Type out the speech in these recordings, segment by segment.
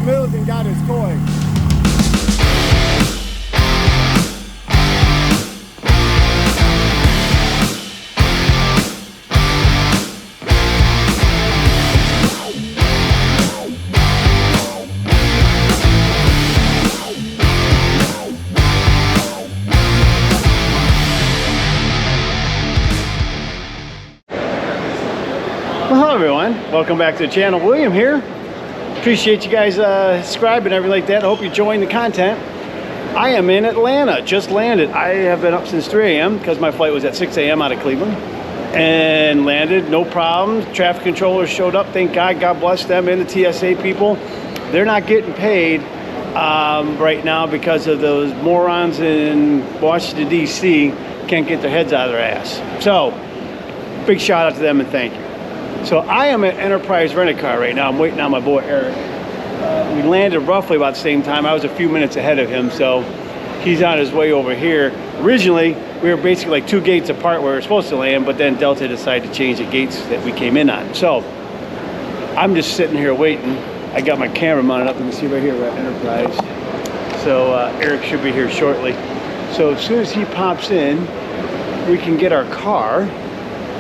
Mr. Middleton got his toy. Well, hello everyone, welcome back to the channel. William here. Appreciate you guys subscribing and everything like that. I hope you're enjoying the content. I am in Atlanta, just landed. I have been up since 3 a.m. because my flight was at 6 a.m. out of Cleveland and landed, no problems. Traffic controllers showed up, thank God, God bless them, and the TSA people. They're not getting paid right now because of those morons in Washington, D.C. can't get their heads out of their ass. So, big shout out to them and thank you. So I am at Enterprise Rent-A-Car right now. I'm waiting on my boy Eric. We landed roughly about the same time. I was a few minutes ahead of him, so he's on his way over here. Originally, we were basically like 2 gates apart where we were supposed to land, but then Delta decided to change the gates that we came in on. So I'm just sitting here waiting. I got my camera mounted up. You can see right here, we're at Enterprise. So Eric should be here shortly. So as soon as he pops in, we can get our car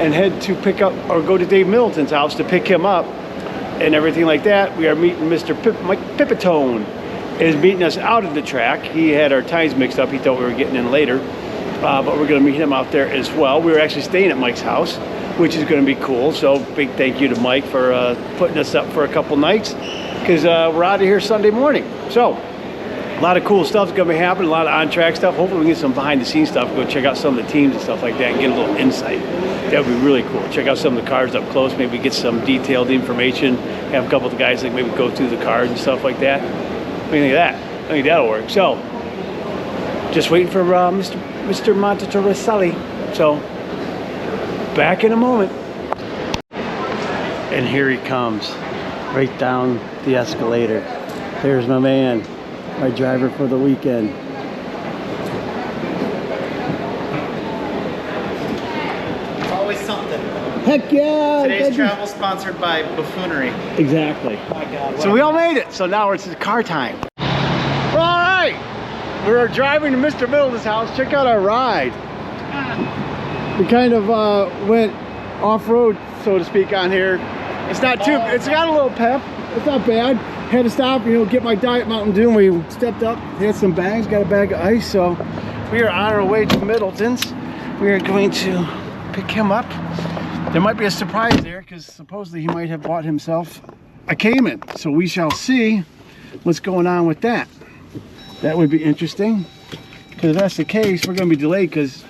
and head to pick up or go to Dave Middleton's house to pick him up and everything like that. We are meeting Mr. Mike Pipitone is meeting us out of the track. He had our times mixed up. He thought we were getting in later, but we're going to meet him out there as well. We were actually staying at Mike's house, which is going to be cool. So big thank you to Mike for putting us up for a couple nights because we're out of here Sunday morning. So a lot of cool stuff's going to be happening, a lot of on-track stuff. Hopefully we can get some behind-the-scenes stuff, go check out some of the teams and stuff like that and get a little insight. That would be really cool. Check out some of the cars up close, maybe get some detailed information, have a couple of the guys like maybe go through the cars and stuff like that. What do you think of that? I think that'll work. So, just waiting for Mr. Montetorreselli. So, back in a moment. And here he comes, right down the escalator. There's my man. My driver for the weekend. It's always something. Heck yeah! Today's travel sponsored by Buffoonery. Exactly. Oh my God. So we all made it. So now it's car time. All right. We're driving to Mr. Middleton's house. Check out our ride. We kind of went off-road, so to speak, on here. It's not too. It's got a little pep. It's not bad. Had to stop, you know, get my Diet Mountain Dew. We stepped up, had some bags, got a bag of ice. So we are on our way to Middleton's. We are going to pick him up. There might be a surprise there because supposedly he might have bought himself a Cayman. So we shall see what's going on with that. That would be interesting. Because if that's the case, we're going to be delayed because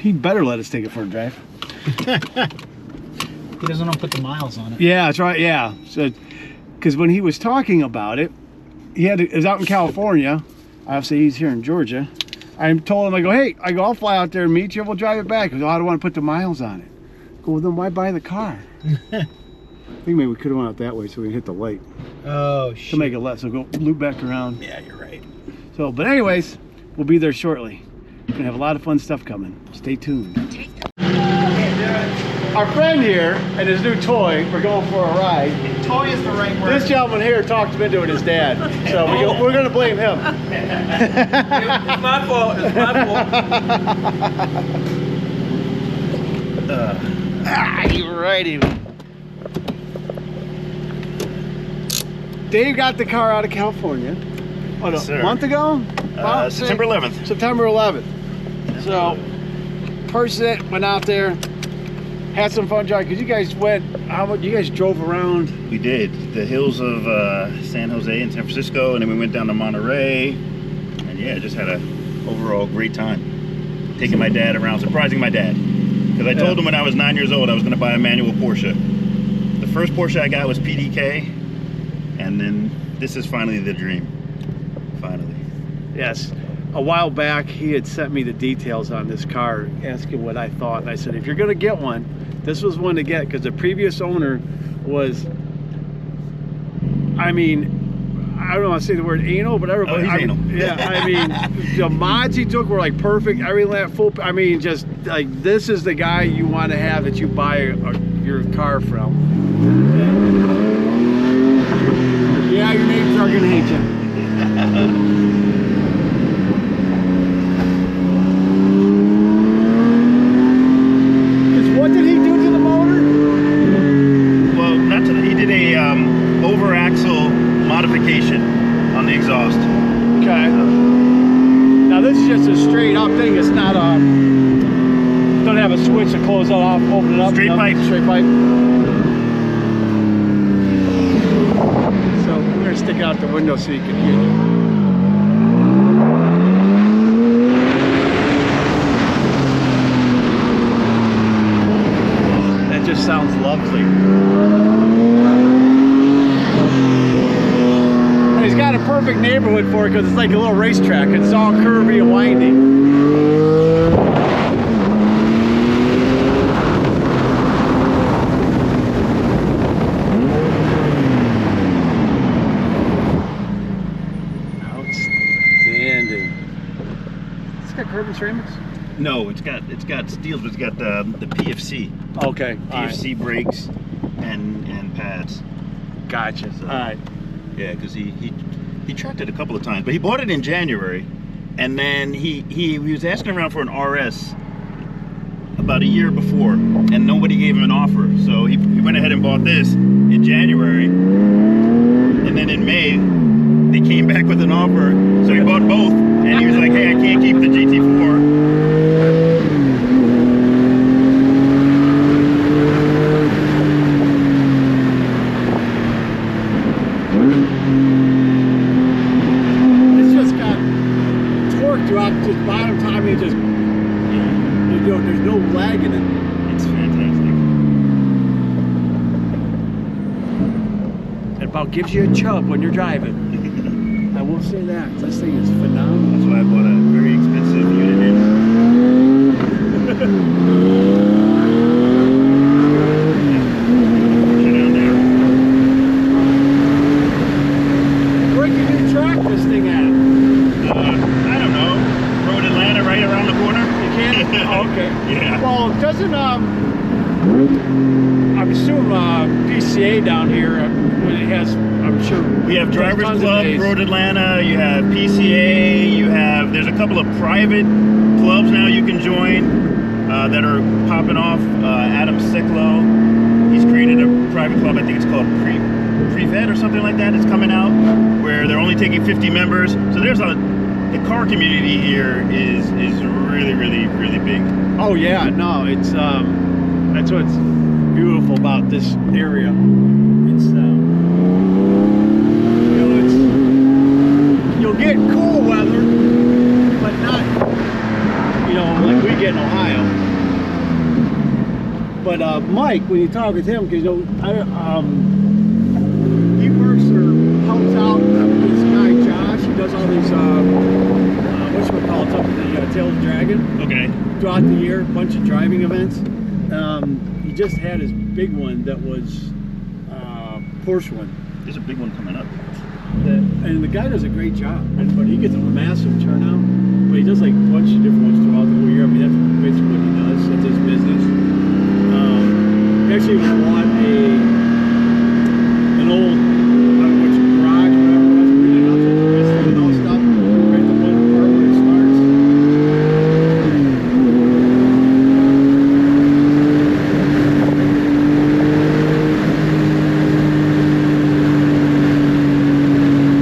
he better let us take it for a drive. He doesn't want to put the miles on it. Yeah, that's right. Yeah. So, because when he was talking about it, it was out in California. Obviously, he's here in Georgia. I told him, I go, hey, I'll fly out there and meet you. We'll drive it back. Because I don't want to put the miles on it. I go, well, then why buy the car? I think maybe we could have went out that way so we can hit the light. Oh, shit. To make it less. So go loop back around. Yeah, you're right. So, but anyways, we'll be there shortly. We're going to have a lot of fun stuff coming. Stay tuned. Our friend here and his new toy, we're going for a ride. Toy is the right word. This gentleman here talked him into it, his dad. So we're going to blame him. It's my fault. It's my fault. You're righty. Dave got the car out of California. What, a month ago? September 11th. September 11th. So, purchased it, went out there. Had some fun driving because you guys went. You guys drove around? We did the hills of San Jose and San Francisco, and then we went down to Monterey, and yeah, just had a overall great time. Taking my dad around, surprising my dad, because I told him when I was 9 years old I was going to buy a manual Porsche. The first Porsche I got was PDK, and then this is finally the dream. Finally. Yes. A while back, he had sent me the details on this car, asking what I thought, and I said, if you're going to get one, this was one to get, because the previous owner was, I mean, I don't want to say the word anal, but everybody, anal. Yeah, I mean, the mods he took were like perfect, everything that full, I mean, just like, this is the guy you want to have that you buy your car from. Yeah, your name's are gonna hate you. What did he do to the motor? Well, not to he did a over axle modification on the exhaust. Okay. Now this is just a straight up thing. It's not a. Don't have a switch to close it off, open it up. Straight pipe. Straight pipe. So we're gonna stick it out the window so you can hear it. That just sounds lovely. And he's got a perfect neighborhood for it because it's like a little racetrack. It's all curvy and winding. Outstanding. It's got carbon ceramics? No, it's got steel, but it's got the PFC. Okay. PFC brakes and pads. Gotcha. So, All right. Yeah, because he tracked it a couple of times, but he bought it in January, and then he was asking around for an RS about a year before, and nobody gave him an offer. So he went ahead and bought this in January, and then in May they came back with an offer. So he bought both, and he was like, "Hey, I can't keep the GT4." It's just got torque throughout the bottom time. It just there's no lag in it. It's fantastic. It about gives you a chub when you're driving. I will say that. This thing is phenomenal. That's why I bought a very expensive unit in. Down there. Where can you track this thing at? I don't know. Road Atlanta, right around the corner. You can? Oh, okay. Yeah. Well, doesn't I'm assuming PCA down here when it has. I'm sure We have Drivers tons of Club, days. Road Atlanta. You have PCA. You have. There's a couple of private clubs now you can join that are popping off. Adam Sicklow, he's created a private club. I think it's called Pre-Vet or something like that. It's coming out where they're only taking 50 members. So there's the car community here is really big. Oh yeah, no, it's that's what's beautiful about this area. It's you'll get cool weather, but not like we get in Ohio. But Mike, when you talk with him, because he works or helps out this guy Josh. He does all these whatchamacallit up at the Tail of the Dragon. Okay. Throughout the year, a bunch of driving events. He just had his big one that was Porsche one. There's a big one coming up. And the guy does a great job. But he gets a massive turnout. But he does like a bunch of different ones throughout the whole year. I mean, that's basically what he does. That's his business. He actually bought an old garage, whatever it was, rented out to the rest and all stuff. Right the one part where it starts.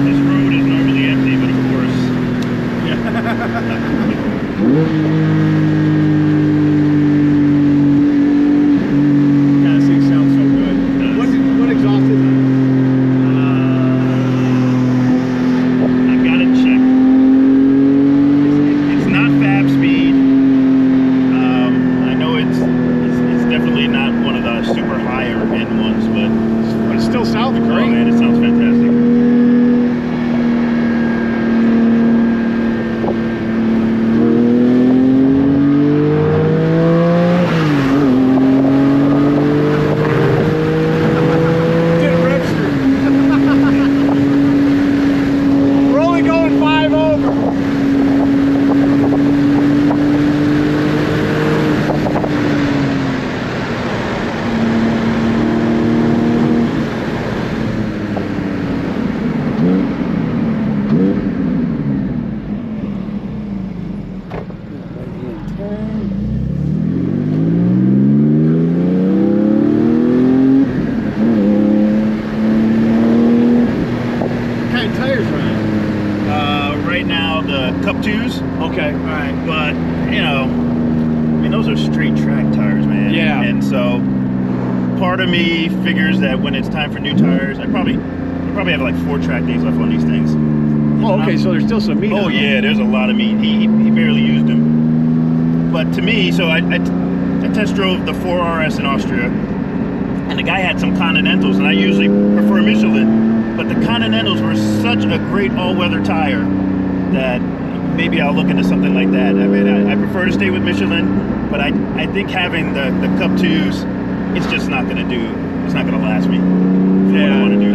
This road is normally empty, but of course. God, this thing sounds so good. What exhaust is it? tires running? Right now the Cup 2s, Okay, all right. but you know, I mean those are straight track tires, man. Yeah. And so part of me figures that when it's time for new tires, I probably have like 4 track days left on these things. Oh, okay, so there's still some meat. Oh on them. yeah, there's a lot of meat. He barely used them. But to me, so I test drove the 4RS in Austria, and the guy had some Continentals, and I usually prefer Michelin, but the Continentals were such a great all-weather tire that maybe I'll look into something like that. I mean, I prefer to stay with Michelin, but I think having the Cup 2s, it's just not going to do, it's not going to last me. For what I want to do.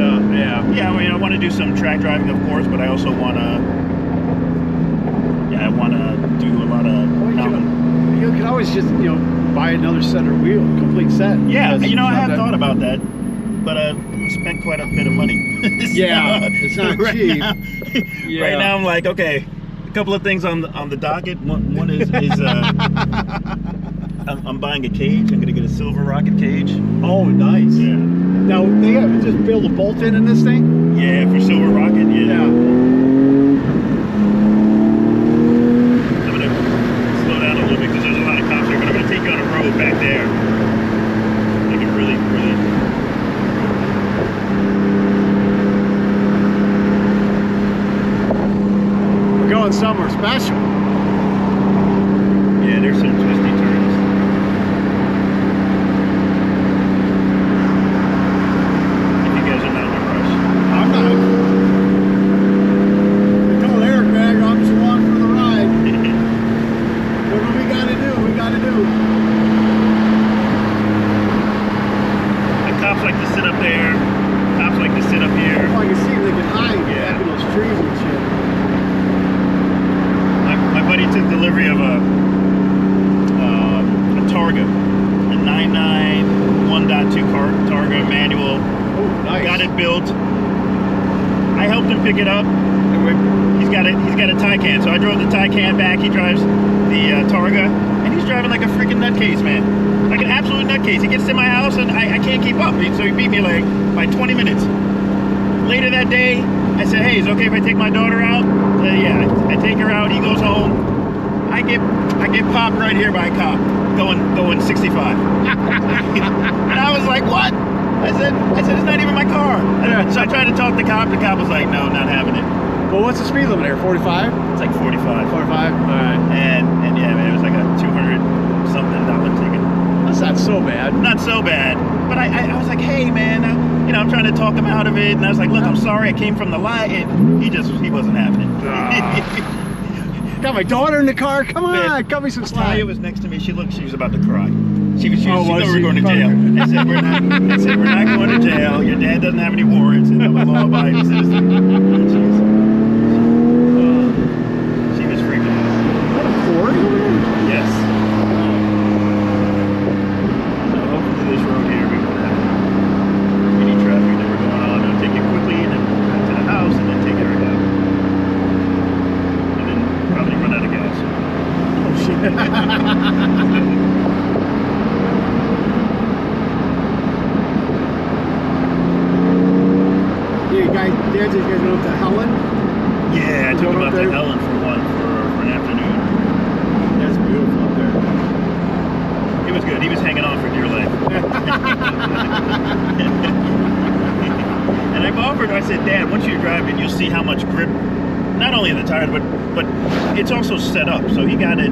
Yeah, I mean, I want to do some track driving, of course, but I also want to, I want to do a lot of mountain. You can always just, buy another set of wheel, complete set. Yeah, Because I have that- thought about that, but I spent quite a bit of money. Yeah, it's not cheap. Now, Yeah. Right now, I'm like, okay, a couple of things on the docket. One is I'm buying a cage. I'm gonna get a silver rocket cage. Oh, nice. Yeah, Now, they have to just build a bolt in this thing? yeah, for silver rocket. Yeah. I'm gonna slow down a little bit because there's a lot of cops there, but I'm gonna take you on a road back there. I can really. We're going somewhere special. Yeah, there's some twisty turns. If you guys are not in a rush. I'm not. I told Eric, man, I'm just along for the ride. Whatever we gotta do, we gotta do. The cops like to sit up there. Cops like to sit up here. Oh, I can see they can hide Yeah. back in those trees and shit. My buddy took delivery of a Targa, a 991.2 Targa manual. Oh, nice. Got it built. I helped him pick it up. He's got a Taycan, so I drove the Taycan back. He drives the Targa, and he's driving like a freaking nutcase, man. Like an absolute nutcase. He gets to my house, and I can't keep up. So he beat me like by 20 minutes. Later that day, I said, "Hey, is it okay if I take my daughter out?" Yeah, I take her out. He goes home. I get popped right here by a cop going 65. And I was like, "What?" I said, "It's not even my car." So I tried to talk to the cop. The cop was like, "No, not having it." Well, what's the speed limit here? 45? It's like 45. 45? All right. And yeah, man, it was like a $200 something ticket. That's not so bad. Not so bad, but I was like, "Hey, man, I'm trying to talk him out of it." And I was like, "Look, I'm sorry, I came from the light." And he wasn't having it. Got my daughter in the car. Come on, Man, cut me some slack. Talia was next to me. She was about to cry. She Oh, thought was we were she? going to jail. I said, we're not going to jail. Your dad doesn't have any warrants, and I'm a law-abiding citizen. She was freaking out. What a Ford? Yes. So hopefully this road here we won't have any traffic that we're going on. I'll take it quickly and then back to the house and then take it right out. And then probably run out of gas. Oh, shit. Dad just guys went up to Helen. Yeah, I took Going him up up to there? Helen for an afternoon. That's beautiful up there. It was good. He was hanging on for dear life. And I've offered, I said, "Dad, once you drive it, you'll see how much grip, not only in the tires, but it's also set up." So he got it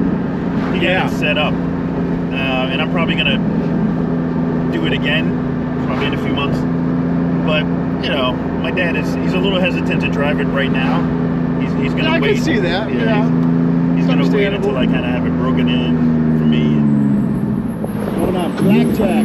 set up. And I'm probably going to do it again, probably in a few months. But, my dad he's a little hesitant to drive it right now. He's going to I wait. can see that, yeah. He's going to wait Understandable. until I kind of have it broken in for me. Going on blackjack.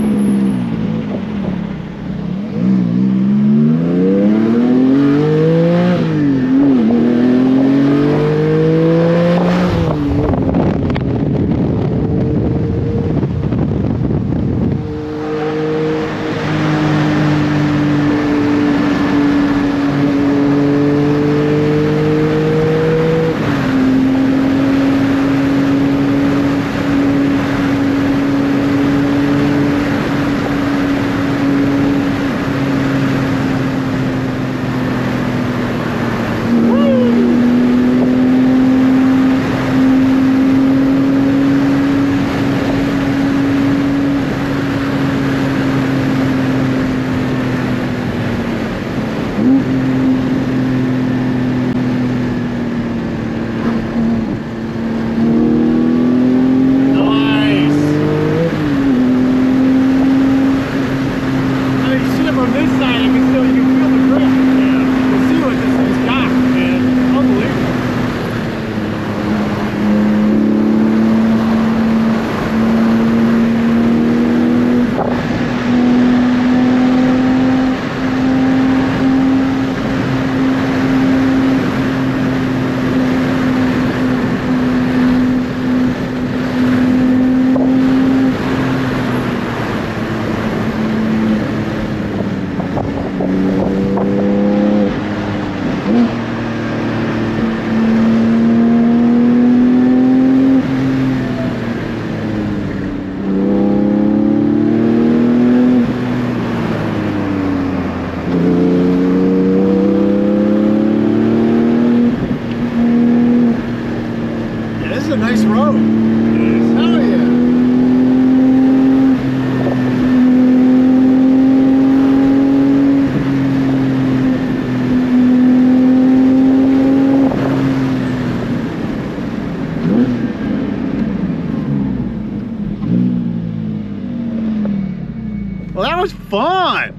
fun.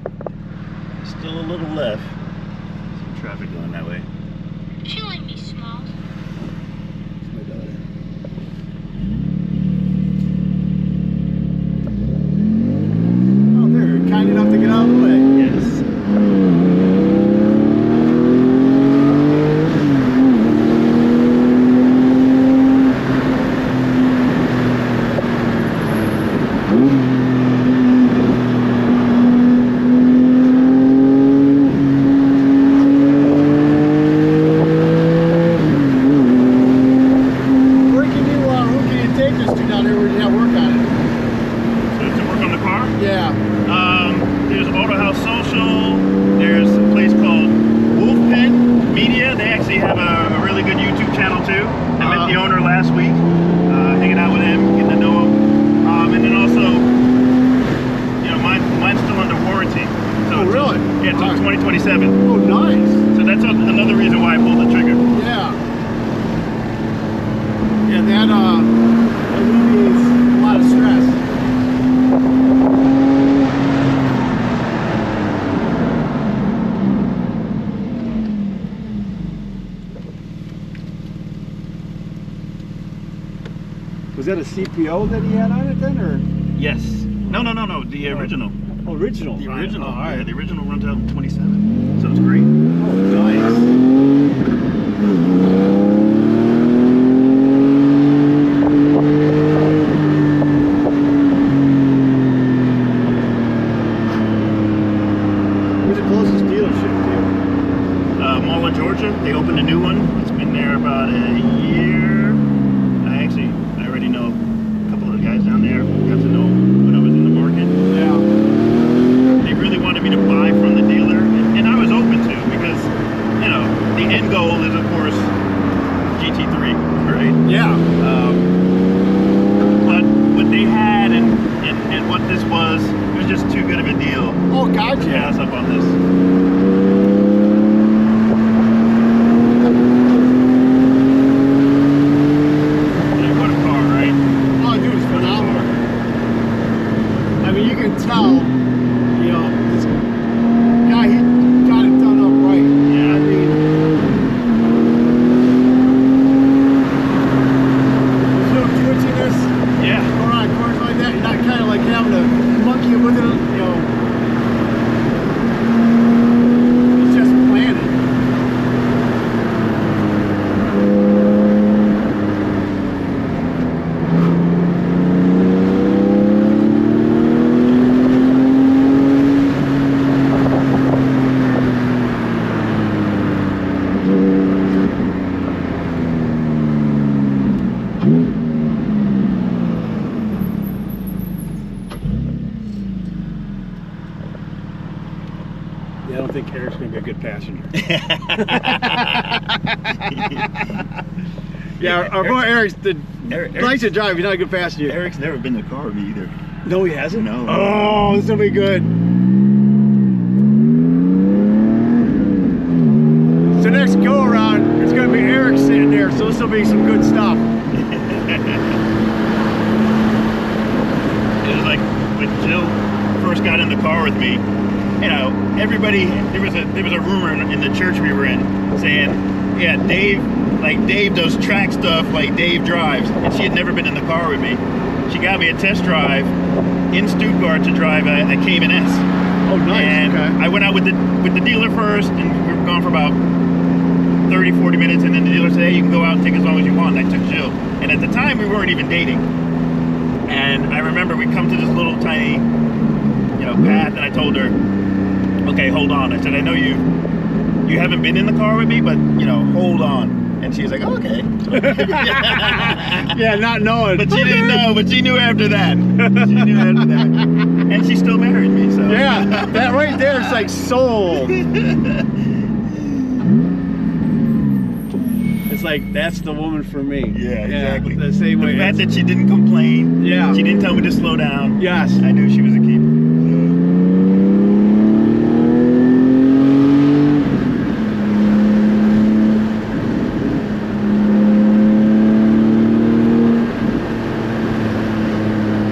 Still a little left. Some traffic going that way. Killing me, Small. Oh, they're kind enough to get out of the way. Yes. Was that a CPO that he had on it then, or? Yes. No. The original. Oh, original. The original. Oh, all right. Yeah, the original runs out in 27. So it's great. Oh, nice. Where's the closest dealership to you? Mall of Georgia. They opened a new one. It's been there about a year. I already know a couple of the guys down there. Got to know when I was in the market. Yeah. They really wanted me to buy from the dealer, and I was open to, because, you know, the end goal is, of course, GT3, right? Yeah. But what they had and what this was, it was just too good of a deal. Oh, gotcha. To pass up on this. Tell, you know, this guy, he got it done up right. Yeah. I mean, there's no twitchiness. Yeah. Going on corners like that. You're not kind of like having to monkey with it, you know. It's just planted. Yeah, I don't think Eric's going to be a good passenger. Yeah, our boy Eric's likes to drive. He's not a good passenger. Eric's never been in the car with me either. No, he hasn't? No. Oh, this will be good. So next go around, it's going to be Eric sitting there, so this will be some good stuff. It was like when Jill first got in the car with me, you know, everybody, there was a rumor in the church we were in saying, yeah, Dave does track stuff like Dave drives, and she had never been in the car with me. She got me a test drive in Stuttgart to drive a Cayman S. Oh, nice. And okay. I went out with the dealer first, and we were gone for about 30-40 minutes, and then the dealer said, hey, you can go out and take as long as you want. And I took Jill, and at the time we weren't even dating. And I remember we come to this little tiny, you know, path, and I told her, okay, hold on. I said, I know you haven't been in the car with me, but, you know, hold on. And she was like, oh, okay. Yeah, not knowing. But she didn't know, but she knew after that. She knew after that. And she still married me, so. Yeah, that right there is like soul. It's like, that's the woman for me. Yeah, exactly. The same way. The fact that she didn't complain. Yeah. She didn't tell me to slow down. Yes. I knew she was a keeper.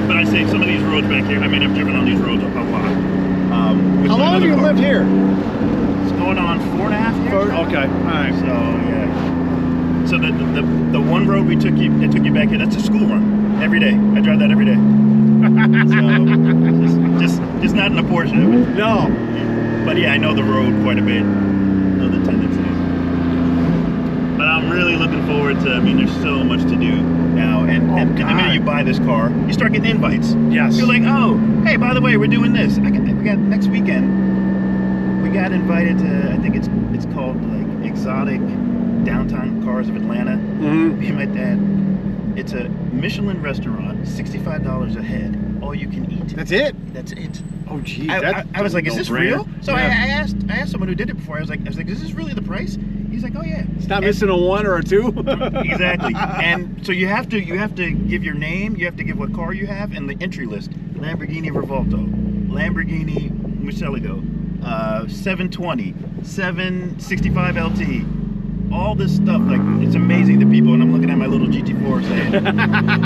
But I say some of these roads back here, I mean, I've driven on these roads a lot. So yeah. So the one road we took you, that took you back here, that's a school run every day. I drive that every day. So just not in a Porsche. No. But yeah, I know the road quite a bit. Know the tendencies. But I'm really looking forward to. I mean, there's so much to do now, and the minute you buy this car, you start getting invites. Yes. You're like, oh, hey, by the way, we're doing this. We got next weekend. We got invited to. I think it's called like Exotic Downtown Cars of Atlanta. Mm-hmm. Me and my dad. It's a Michelin restaurant, $65 a head, all you can eat. That's it? That's it. Oh, geez. I was like, is this real? So yeah. I asked someone who did it before. I was like, is this really the price? He's like, oh yeah. It's not missing a 1 or a 2. Exactly. And so you have to give your name, you have to give what car you have, and the entry list: Lamborghini Revolto, Lamborghini Murcielago, 720, 765 LT. All this stuff, like, it's amazing, the people, and I'm looking at my little GT4 saying,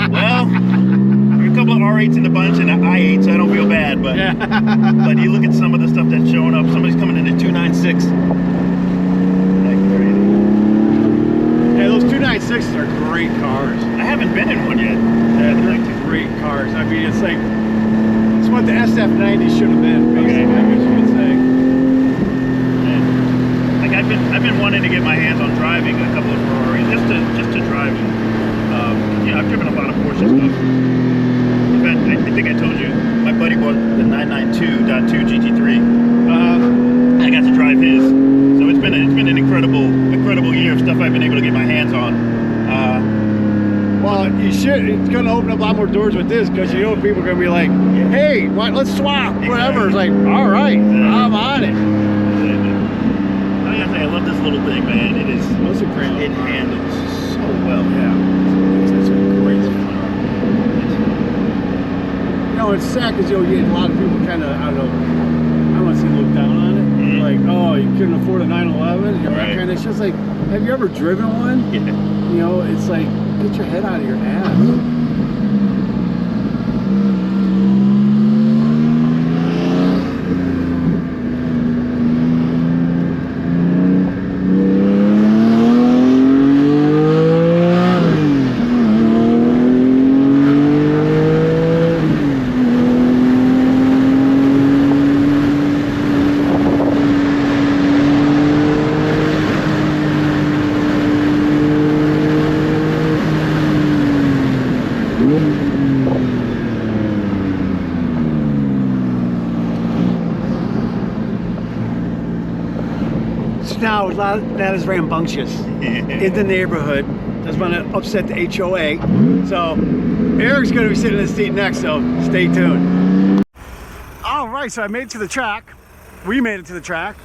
well, there's a couple of R8s in the bunch and an I8, so I don't feel bad, but but you look at some of the stuff that's showing up. Somebody's coming in at 296. Like crazy. Yeah, those 296s are great cars. I haven't been in one yet. Yeah, they're like great cars. I mean, it's like, it's what the SF90 should have been, basically, I guess you could say. I've been wanting to get my hands on driving a couple of Ferraris, just to drive them. You know, I've driven a lot of Porsche stuff. In fact, I think I told you, my buddy bought the 992.2 GT3. I got to drive his, so it's been an incredible year of stuff I've been able to get my hands on. Well, you should. It's going to open up a lot more doors with this, because you know people are going to be like, hey, let's swap, whatever. It's like, all right, I'm on it. I love this little thing, man. It is. It handles so well. Yeah, it's a great car. You know, it's sad because you get a lot of people kind of, I don't know, I want to say look down on it. Mm-hmm. Like, oh, you couldn't afford a 911. You know, right. That kind of. It's just like, have you ever driven one? Yeah. You know, it's like, get your head out of your ass. Now, a lot of that is rambunctious in the neighborhood. Doesn't want to upset the HOA. So, Eric's going to be sitting in the seat next, so stay tuned. All right, so I made it to the track. We made it to the track.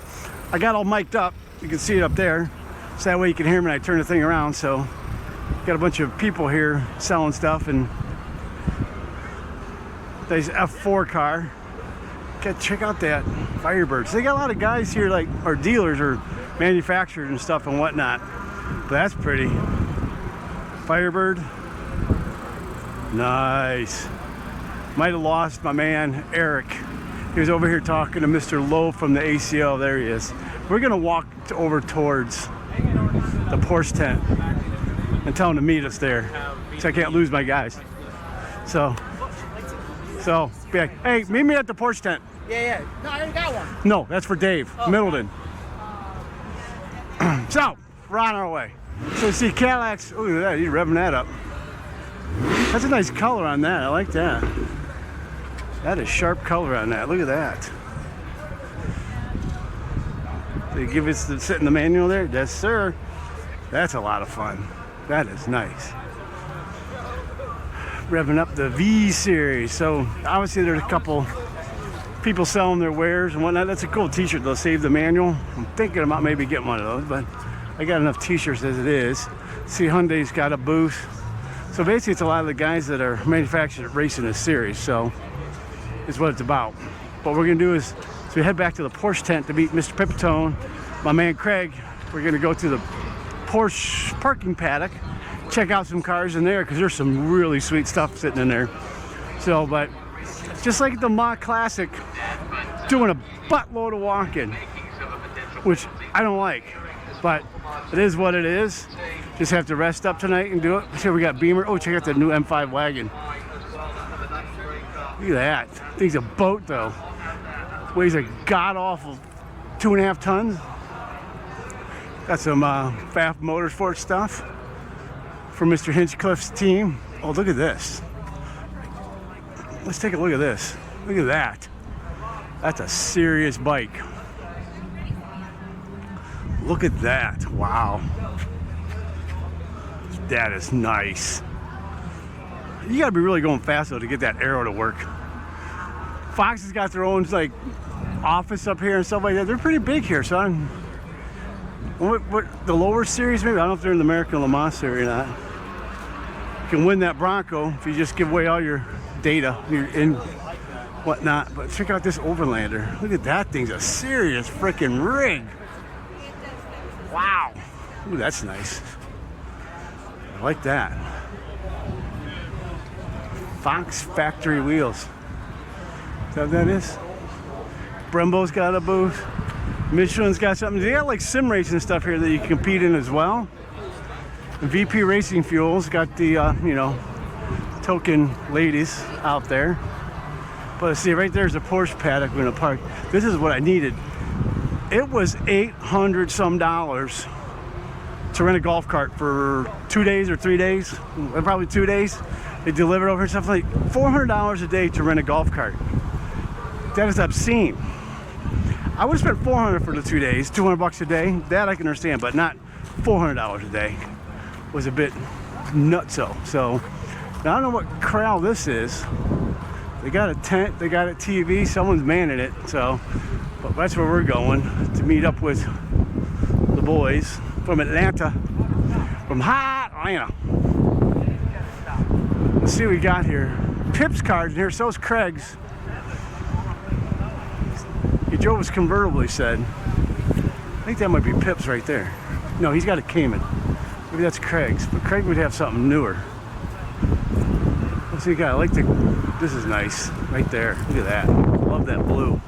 I got all mic'd up. You can see it up there. So that way you can hear me when I turn the thing around. So, got a bunch of people here selling stuff, and there's F4 car. Check out that Firebird. So they got a lot of guys here, like, or dealers or manufacturers and stuff and whatnot. But that's pretty. Firebird. Nice. Might have lost my man Eric. He was over here talking to Mr. Lowe from the ACO. There he is. We're gonna walk over towards the Porsche tent and tell him to meet us there, so I can't lose my guys. So be like, hey, meet me at the Porsche tent. Yeah. No, I already got one. No, that's for Dave Middleton. So, we're on our way. So you see Cadillacs, oh, look at that, he's revving that up. That's a nice color on that, I like that. That is sharp color on that, look at that. They give us the sit in the manual there? Yes, sir. That's a lot of fun. That is nice. Revving up the V series. So obviously there's a couple people selling their wares and whatnot. That's a cool t-shirt. They'll save the manual. I'm thinking about maybe getting one of those, but I got enough t-shirts as it is. See, Hyundai's got a booth. So basically it's a lot of the guys that are manufacturing racing this series. So is what it's about. What we're gonna do is, so we head back to the Porsche tent to meet Mr. Pipitone, my man Craig. We're gonna go to the Porsche parking paddock, check out some cars in there, because there's some really sweet stuff sitting in there. So, but just like the Mach Classic, doing a buttload of walking, which I don't like. but it is what it is. Just have to rest up tonight and do it. Here we got Beamer. Oh, check out the new M5 wagon. Look at that. Thing's a boat though. Weighs a god-awful 2.5 tons. Got some FAF Motorsport stuff from Mr. Hinchcliffe's team. Oh, look at this. Let's take a look at this. Look at that. That's a serious bike. Look at that. Wow. That is nice. You gotta be really going fast though to get that aero to work. Fox has got their own like office up here and stuff like that. They're pretty big here, so what the lower series maybe? I don't know if they're in the American Le Mans series or not. You can win that Bronco if you just give away all your data, your in whatnot. But check out this Overlander. Look at that thing's a serious freaking rig. Wow. Ooh, that's nice. I like that. Fox factory wheels. Is that what that is? Brembo's got a booth. Michelin's got something. They got like sim racing stuff here that you can compete in as well. And VP Racing Fuels got the, you know, token ladies out there. But see, right there's a Porsche paddock we're gonna park. This is what I needed. It was $800 some to rent a golf cart for 2 days or 3 days, probably 2 days. They delivered over and stuff like $400 a day to rent a golf cart. That is obscene. I would have spent $400 for the 2 days, $200 a day. That I can understand, but not $400 a day. Was a bit nutso. So now I don't know what corral this is. They got a tent, they got a TV, someone's manning it. So, but that's where we're going to meet up with the boys from Atlanta, from hot Atlanta. Let's see what we got here. Pip's cars in here, so's Craig's. He drove his convertible, he said. I think that might be Pip's right there. No, he's got a Cayman. Maybe that's Craig's, but Craig would have something newer. Let's see, guy. I like the. This is nice, right there. Look at that. Love that blue.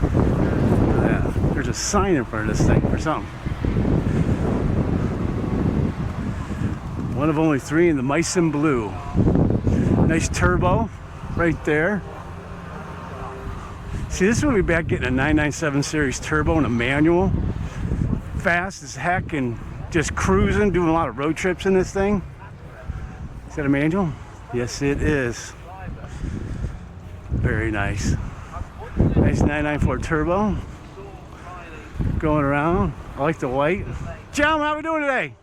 Look at that. There's a sign in front of this thing or something. One of only 3 in the Meissen blue. Nice turbo, right there. See, this would be back getting a 997 series turbo and a manual. Fast as heck and just cruising, doing a lot of road trips in this thing. Is that a manual? Yes, it is. Very nice. Nice 994 turbo. Going around. I like the white. Gentlemen, how are we doing today?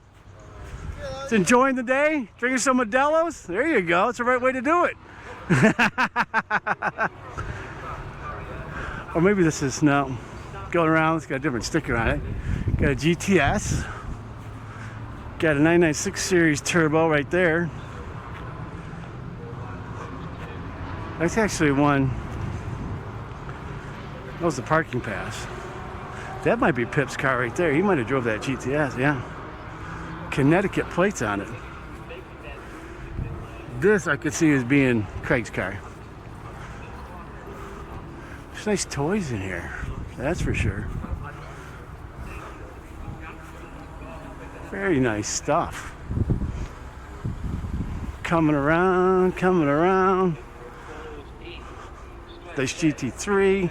Just enjoying the day? Drinking some Modelo's? There you go. It's the right way to do it. Or maybe this is no. Going around, it's got a different sticker on it. Got a GTS. Got a 996 series turbo right there. That's actually one. That was the parking pass. That might be Pip's car right there. He might have drove that GTS, yeah. Connecticut plates on it. This I could see as being Craig's car. There's nice toys in here, that's for sure. Very nice stuff. Coming around, coming around. This GT3.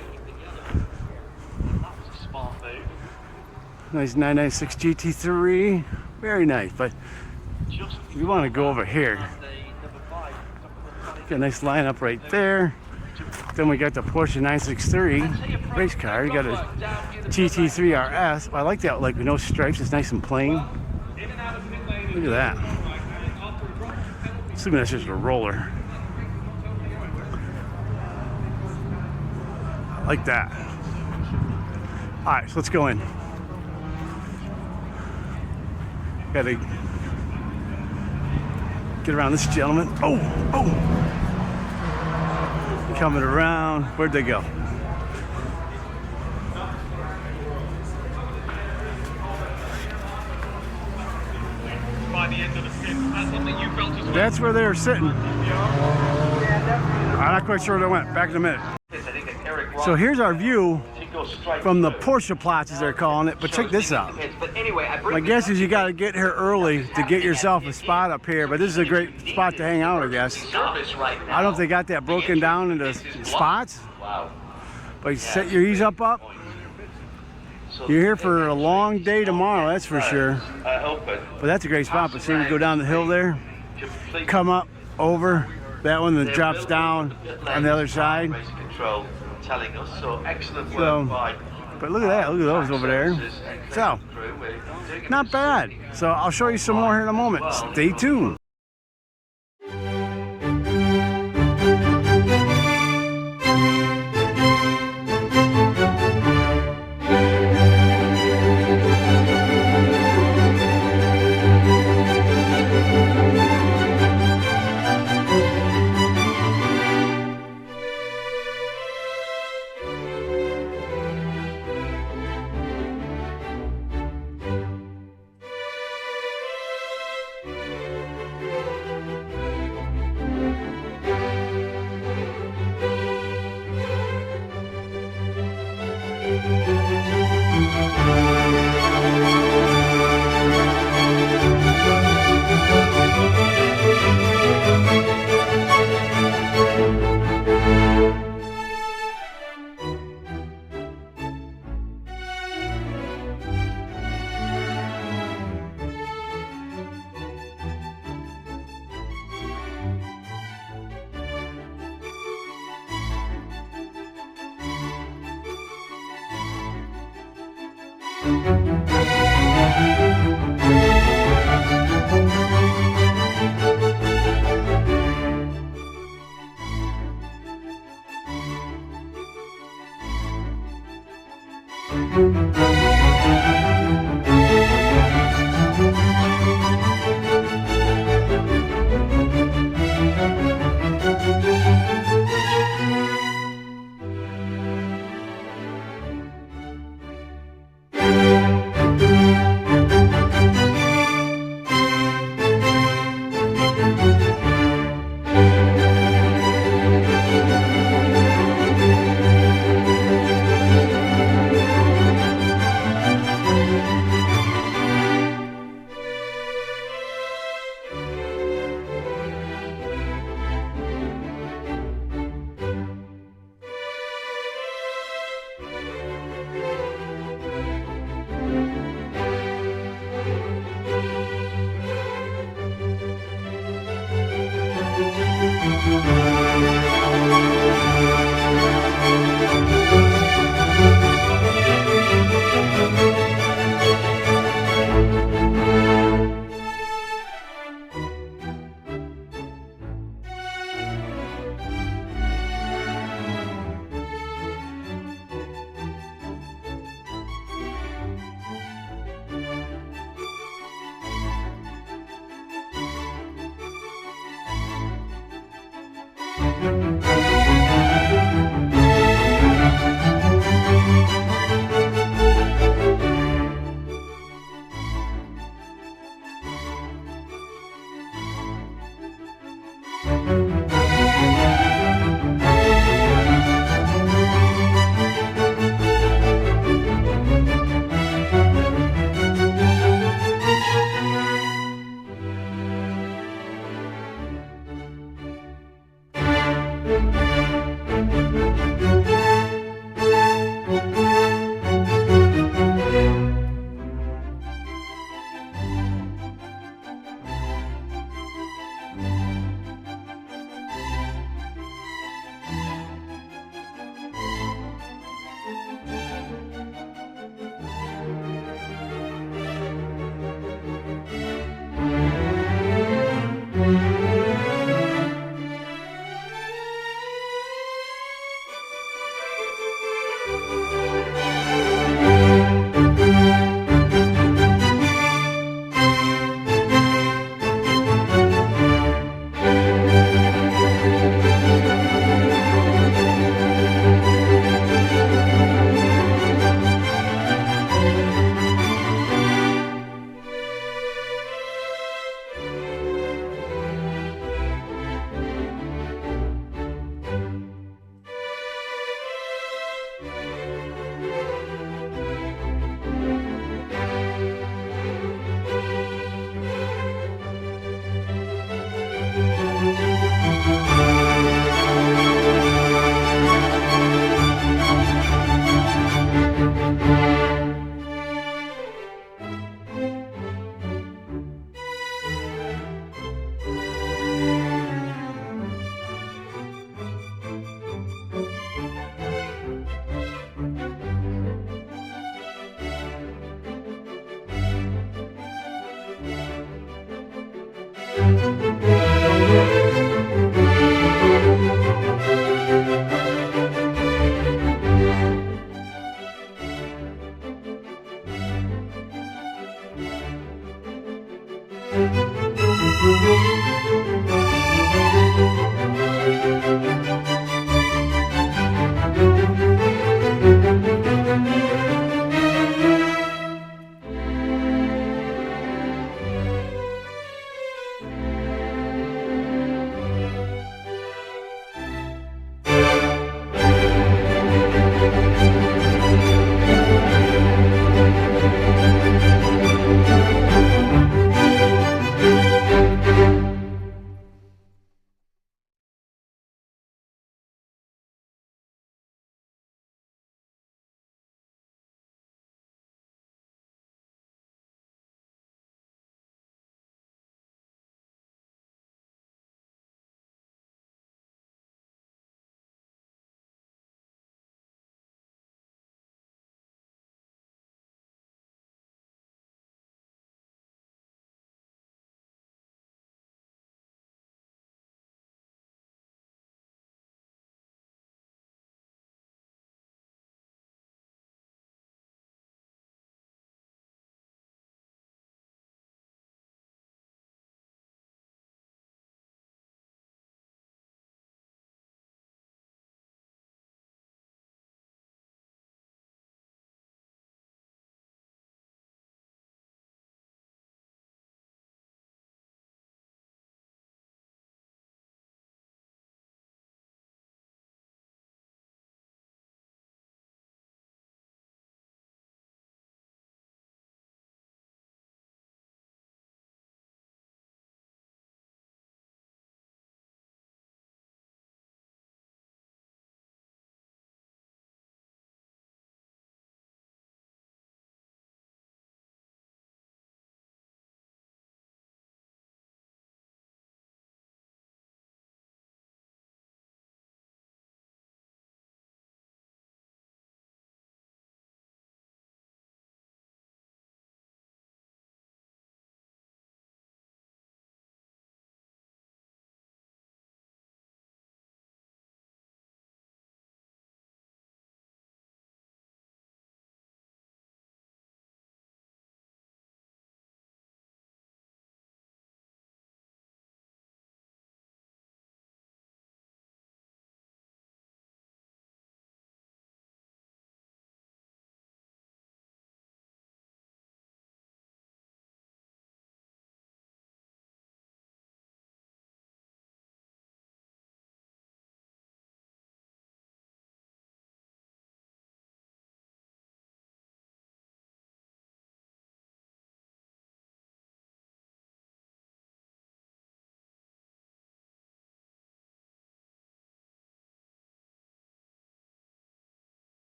Nice 996 GT3. Very nice, but we want to go over here. Got a nice lineup right there. Then we got the Porsche 963 race car. You got a GT3 RS. I like that, like with no stripes. It's nice and plain. Look at that. Assuming that's just a roller. I like that. All right, so let's go in. Gotta get around this gentleman. Oh, oh. Coming around. Where'd they go? By the end of the stint, that's something you felt as well. That's where they were sitting. I'm not quite sure where they went. Back in a minute. So here's our view from the Porsche plots, as they're calling it. But check this out. My guess is you got to get here early to get yourself a spot up here. But this is a great spot to hang out, I guess. I don't know if they got that broken down into spots. But you set your ease up. You're here for a long day tomorrow, that's for sure. But that's a great spot. But see, we go down the hill there, come up over that one that drops down on the other side. So, but look at that, look at those over there. So, not bad. So I'll show you some more here in a moment. Stay tuned.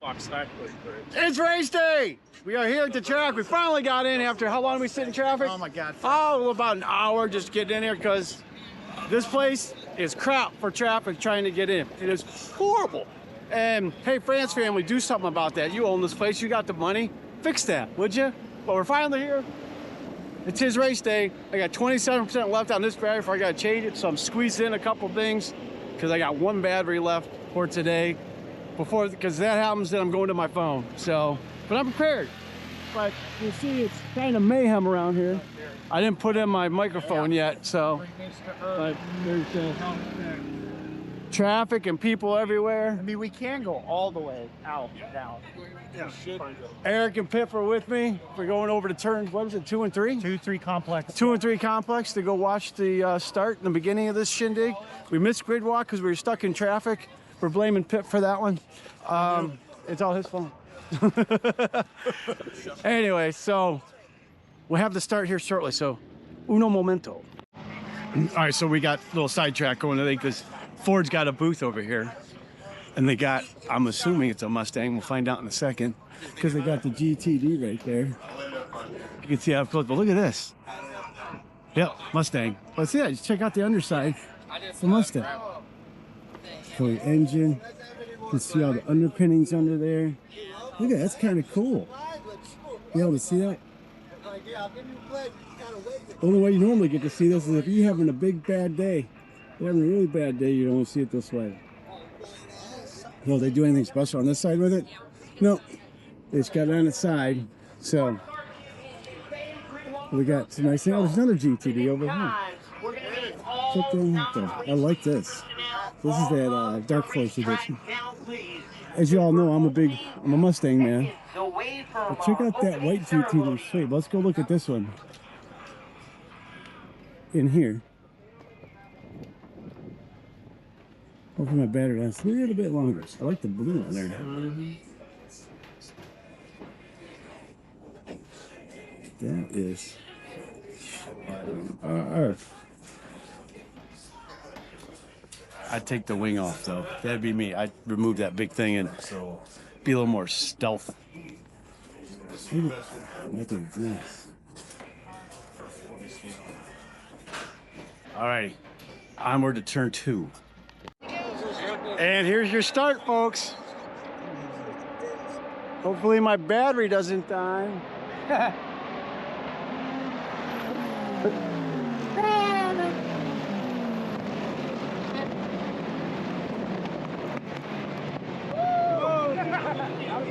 It's race day! We are here at the track. We finally got in after how long we sit in traffic? Oh my God. Oh, about an hour just getting in here because this place is crap for traffic trying to get in. It is horrible. And hey, France family, do something about that. You own this place, you got the money. Fix that, would you? But we're finally here. It's his race day. I got 27% left on this battery before I gotta change it, so I'm squeezing in a couple things because I got one battery left for today. Because that happens, then I'm going to my phone. So, but I'm prepared. But you see, it's kind of mayhem around here. I didn't put in my microphone yet, so. But there's traffic and people everywhere. I mean, we can go all the way out now. Eric and Pip are with me. We're going over to turn, what is it, 2 and 3? 2-3 complex. 2 and 3 complex to go watch the start in the beginning of this shindig. We missed grid walk because we were stuck in traffic. We're blaming Pip for that one. It's all his fault. Anyway, so we'll have the start here shortly. So, uno momento. All right, so we got a little sidetrack going today because Ford's got a booth over here. And they got, I'm assuming it's a Mustang. We'll find out in a second. Because they got the GTD right there. You can see how it feels, but look at this. Yep, Mustang. Let's see that. Just check out the underside. It's a Mustang. So the engine. You can see all the underpinnings under there. Look at that. That's kind of cool. You able to see that? The only way you normally get to see this is if you're having a big bad day. If you're having a really bad day, you don't see it this way. Will they do anything special on this side with it? No. They just got it on the side. So we got some nice thing. Oh, there's another GTD over here. Check that out. I like this. This is that Dark Force edition. As you all know, I'm a Mustang man. But check out that white GTD shape. Let's go look at this one. In here. Hopefully my battery lasts a little bit longer. I like the blue on there. That is I'd take the wing off though. That'd be me. I'd remove that big thing and be a little more stealth. Alrighty, onward to turn 2. And here's your start, folks. Hopefully my battery doesn't die.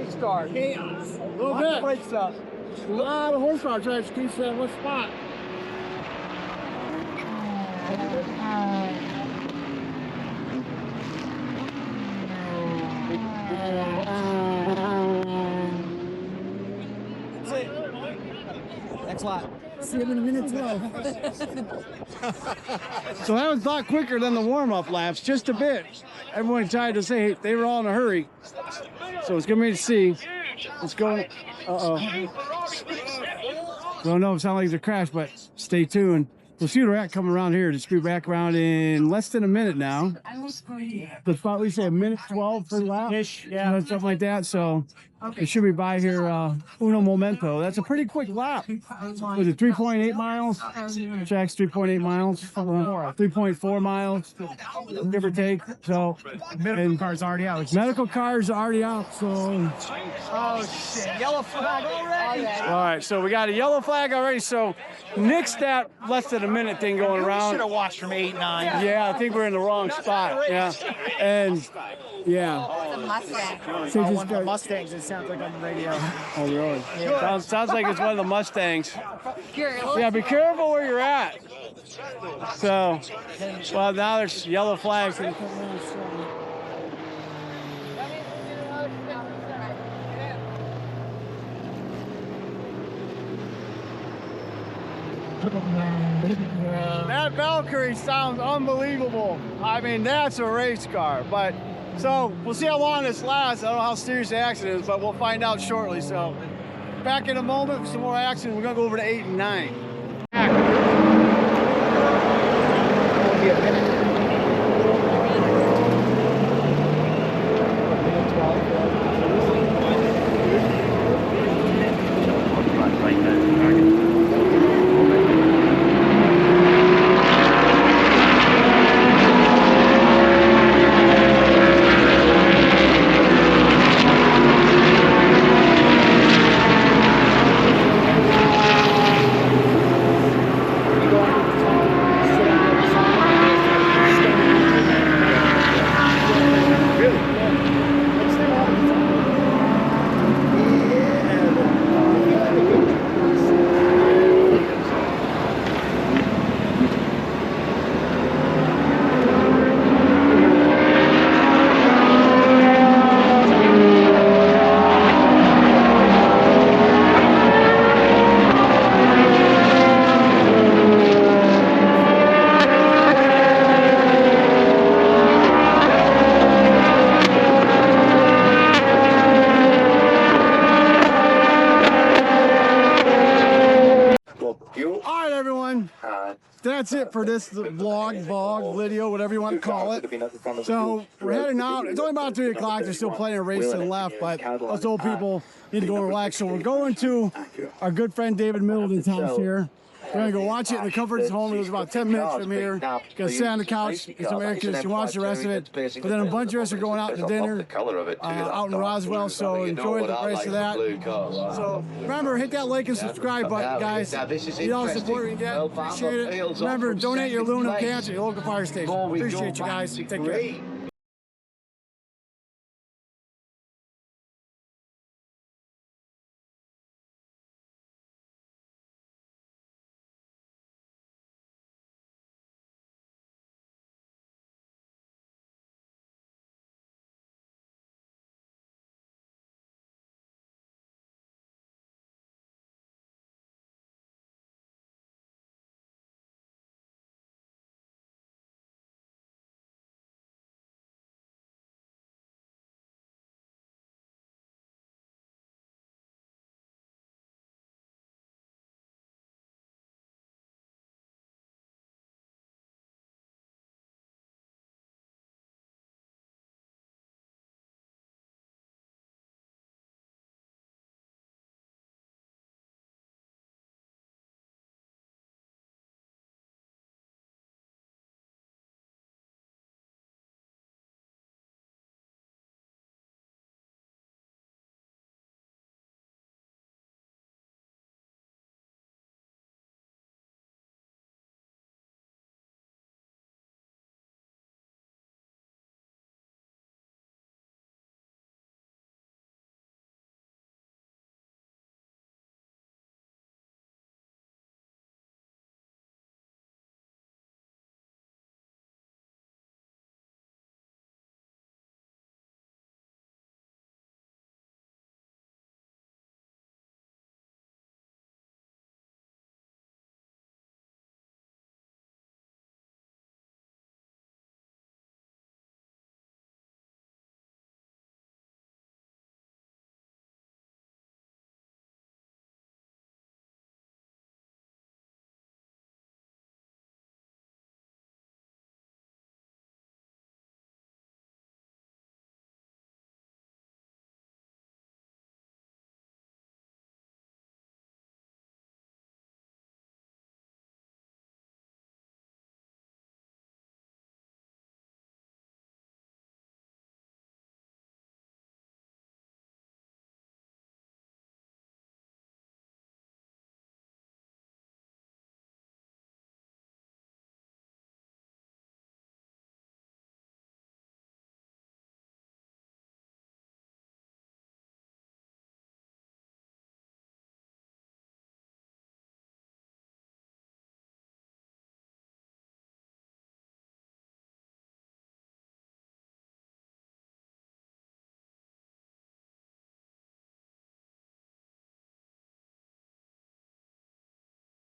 Start. Chaos. A little bit. Brakes up. A lot of horsepower trying to squeeze that one spot. Next lap. See him in a minute 12. So that was a lot quicker than the warm-up laps, just a bit. Everyone tried to say they were all in a hurry. So it's good for me to see. Let's go. Uh-oh. Don't know if it sounds like it's a crash, but stay tuned. We'll see where we're at coming around here. Just be back around in less than a minute now. The spot we say a minute 12 per lap. Ish, yeah, something like that. So it should be by here uno momento. That's a pretty quick lap. Was it 3.8 miles? Jack's 3.8 miles. 3.4 miles, give or take. So medical car's already out. Medical car's already out. So Oh shit! Yellow flag already. all right, so we got a yellow flag already. So nix that less than a minute thing going around. Should have watched from 8, 9. Yeah, I think we're in the wrong spot. Yeah, and yeah. The Mustang. So One just of the got, Mustangs. It sounds like on the radio. oh really? Sounds like it's one of the Mustangs. Yeah, be careful where you're at. So, well, now there's yellow flags. That Valkyrie sounds unbelievable. I mean, that's a race car. But so we'll see how long this lasts. I don't know how serious the accident is, but we'll find out shortly. So back in a moment for some more action. We're gonna go over to 8 and 9. It'll be a minute. 12. that's it for this vlog, video, whatever you want to call it. So we're heading out. It's only about 3 o'clock. There's still plenty of race to the left, but us old people need to go relax. So we're going to our good friend David Middleton's house here. We're going to go watch it in the comfort of his home. It was about 10 minutes from here. Going to sit on the couch, get some air conditioning, watch the rest of it. But then a bunch of us are going out to dinner out in Roswell, so enjoy the rest of that. So remember, hit that like and subscribe button, guys. You all support we get. Appreciate it. Remember, donate your aluminum cans to your local fire station. Appreciate you guys. Take care.